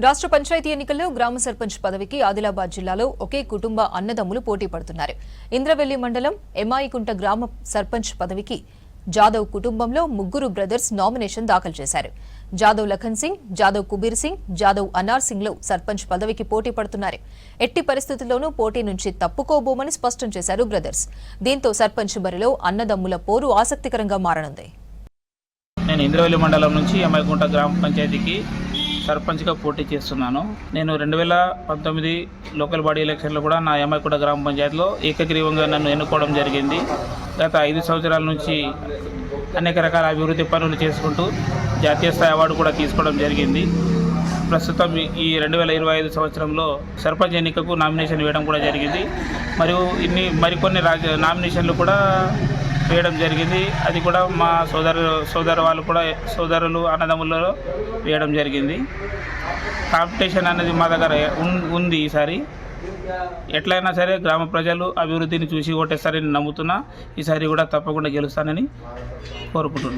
రాష్ట్ర పంచాయతీ ఎన్నికల్లో గ్రామ సర్పంచ్ పదవికి ఆదిలాబాద్ జిల్లాలో ఒకే కుటుంబ అన్నదమ్ములు పోటీ పడుతున్నారు. ఇంద్రవెల్లి మండలం ఎమాయికుంట గ్రామ సర్పంచ్ పదవికి జాదవ్ కుటుంబంలో ముగ్గురు బ్రదర్స్ నామినేషన్ దాఖలు చేశారు. జాదవ్ లఖన్ సింగ్, జాదవ్ కుబీర్ సింగ్, జాదవ్ అనార్ సింగ్ లో సర్పంచ్ పదవికి పోటీ పడుతున్నారు. ఎట్టి పరిస్థితుల్లోనూ పోటీ నుంచి తప్పుకోబోమని స్పష్టం చేశారు బ్రదర్స్. దీంతో సర్పంచ్ బరిలో అన్నదమ్ముల పోరు ఆసక్తికరంగా మారనుంది. నేను ఇంద్రవెల్లి మండలం నుంచి ఎమాయికుంట గ్రామ పంచాయతీకి సర్పంచ్గా పోటీ చేస్తున్నాను. నేను 2019 లోకల్ బాడీ ఎలక్షన్లో కూడా నా ఎమాయికుంట గ్రామ పంచాయతీలో ఏకగ్రీవంగా నన్ను ఎన్నుకోవడం జరిగింది. గత 5 సంవత్సరాల నుంచి అనేక రకాల అభివృద్ధి పనులు చేసుకుంటూ జాతీయ స్థాయి అవార్డు కూడా తీసుకోవడం జరిగింది. ప్రస్తుతం ఈ 2025 సంవత్సరంలో సర్పంచ్ ఎన్నికకు నామినేషన్ వేయడం కూడా జరిగింది. మరియు మరికొన్ని నామినేషన్లు కూడా వేయడం జరిగింది. అది కూడా మా సోదరులు అన్నదమ్ములలో వేయడం జరిగింది. కాంపిటీషన్ అనేది మా దగ్గర ఉంది. ఈసారి ఎట్లయినా సరే గ్రామ ప్రజలు అభివృద్ధిని చూసి ఓటేస్తారని నమ్ముతున్నా. ఈసారి కూడా తప్పకుండా గెలుస్తానని కోరుకుంటున్నా.